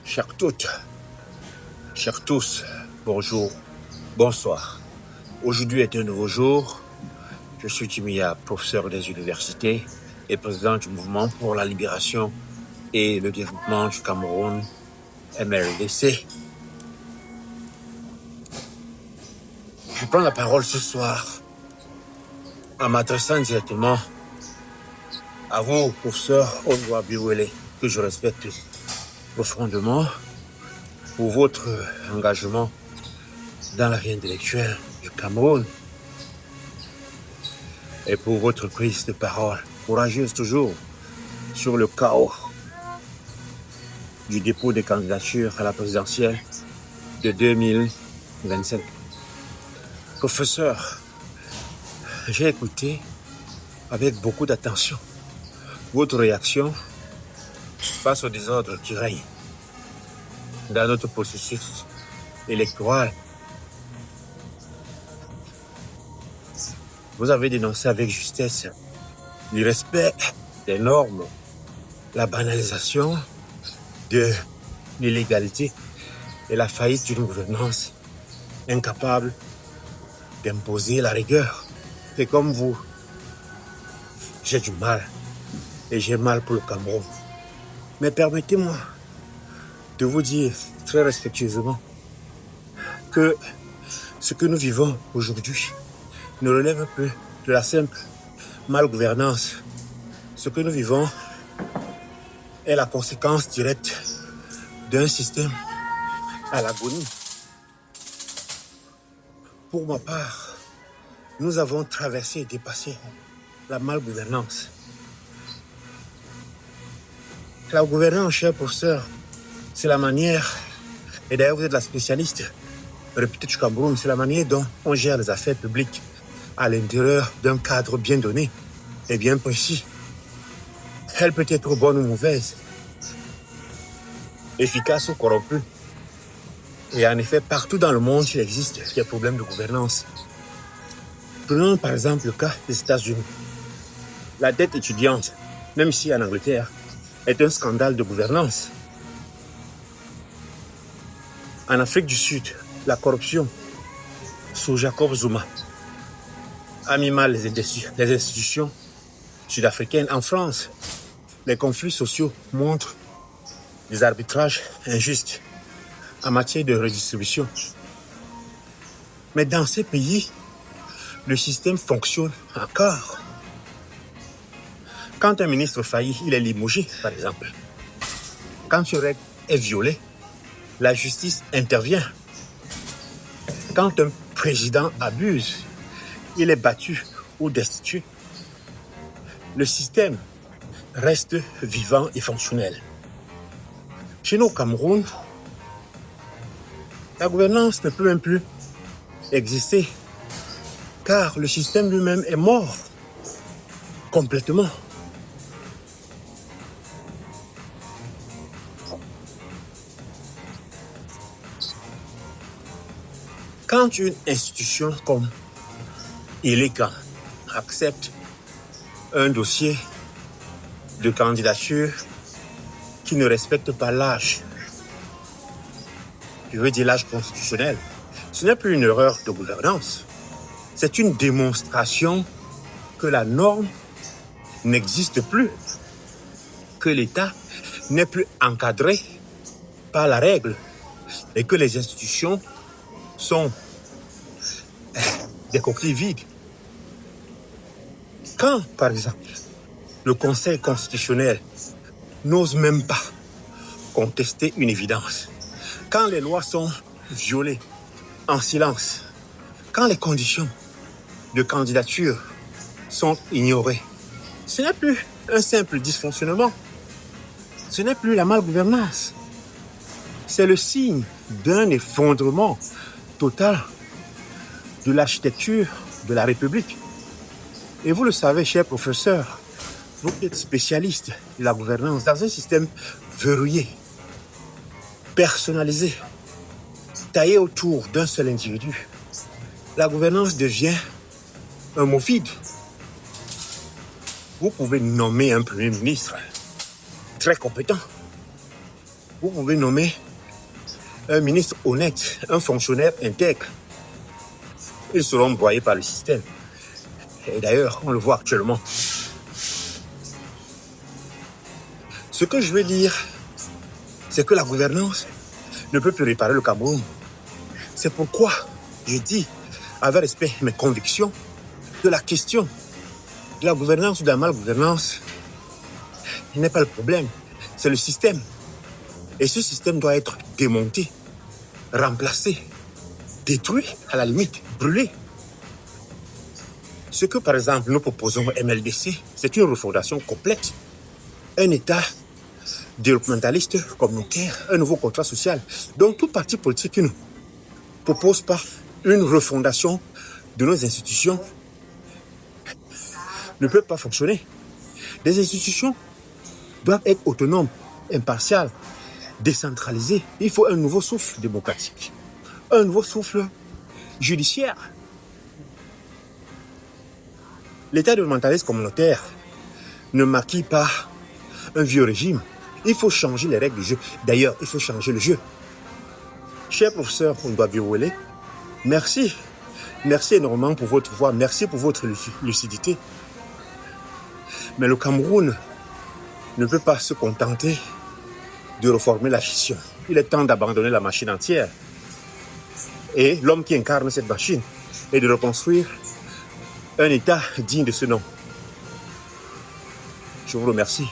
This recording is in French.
Chères toutes, chers tous, bonjour, bonsoir. Aujourd'hui est un nouveau jour. Je suis Timia, professeur des universités et président du mouvement pour la libération et le développement du Cameroun, MRDC. Je prends la parole ce soir en m'adressant directement à vous, professeur Onwa Biwele, que je respecte profondément pour votre engagement dans la vie intellectuelle du Cameroun et pour votre prise de parole courageuse toujours sur le chaos du dépôt des candidatures à la présidentielle de 2025. Professeur, j'ai écouté avec beaucoup d'attention votre réaction face au désordre qui règne dans notre processus électoral. Vous avez dénoncé avec justesse l'irrespect des normes, la banalisation de l'illégalité et la faillite d'une gouvernance incapable d'imposer la rigueur. Et comme vous, j'ai du mal et j'ai mal pour le Cameroun. Mais permettez-moi de vous dire très respectueusement que ce que nous vivons aujourd'hui ne relève plus de la simple malgouvernance. Ce que nous vivons est la conséquence directe d'un système à l'agonie. Pour ma part, nous avons traversé et dépassé la malgouvernance. La gouvernance, cher professeur, c'est la manière, et d'ailleurs vous êtes la spécialiste réputée du Cameroun, c'est la manière dont on gère les affaires publiques à l'intérieur d'un cadre bien donné et bien précis. Elle peut être bonne ou mauvaise, efficace ou corrompue. Et en effet, partout dans le monde, il existe des problèmes de gouvernance. Prenons par exemple le cas des États-Unis. La dette étudiante, même ici en Angleterre, est un scandale de gouvernance. En Afrique du Sud, la corruption sous Jacob Zuma a mis mal les institutions sud-africaines. En France, les conflits sociaux montrent des arbitrages injustes en matière de redistribution. Mais dans ces pays, le système fonctionne encore. Quand un ministre faillit, il est limogé, par exemple. Quand une règle est violée, la justice intervient. Quand un président abuse, il est battu ou destitué. Le système reste vivant et fonctionnel. Chez nous au Cameroun, la gouvernance ne peut même plus exister car le système lui-même est mort complètement. Quand une institution comme ILECA accepte un dossier de candidature qui ne respecte pas l'âge, je veux dire l'âge constitutionnel, ce n'est plus une erreur de gouvernance. C'est une démonstration que la norme n'existe plus, que l'État n'est plus encadré par la règle et que les institutions sont des coquilles vides. Quand, par exemple, le Conseil constitutionnel n'ose même pas contester une évidence, quand les lois sont violées en silence, quand les conditions de candidature sont ignorées, ce n'est plus un simple dysfonctionnement, ce n'est plus la malgouvernance, c'est le signe d'un effondrement total de l'architecture de la République. Et vous le savez, cher professeur, vous êtes spécialiste de la gouvernance dans un système verrouillé, personnalisé, taillé autour d'un seul individu. La gouvernance devient un mot vide. Vous pouvez nommer un premier ministre très compétent, Vous pouvez nommer un ministre honnête, un fonctionnaire intègre. Ils seront broyés par le système. Et d'ailleurs, on le voit actuellement. Ce que je veux dire, c'est que la gouvernance ne peut plus réparer le Cameroun. C'est pourquoi je dis, avec respect mes convictions, que la question de la gouvernance ou de la malgouvernance n'est pas le problème, c'est le système. Et ce système doit être démonté, remplacé, détruit, à la limite, brûlé. Ce que, par exemple, nous proposons au MLDC, c'est une refondation complète. Un État développementaliste, communautaire, un nouveau contrat social. Donc, tout parti politique qui nous propose pas une refondation de nos institutions ne peut pas fonctionner. Les institutions doivent être autonomes, impartiales, décentralisées. Il faut un nouveau souffle démocratique, un nouveau souffle judiciaire. L'État développementaliste communautaire ne maquille pas un vieux régime. Il faut changer les règles du jeu. D'ailleurs, il faut changer le jeu. Cher professeur Ndwabiwele, merci. Merci énormément pour votre voix. Merci pour votre lucidité. Mais le Cameroun ne peut pas se contenter de reformer la gestion. Il est temps d'abandonner la machine entière. Et l'homme qui incarne cette machine est de reconstruire un État digne de ce nom. Je vous remercie.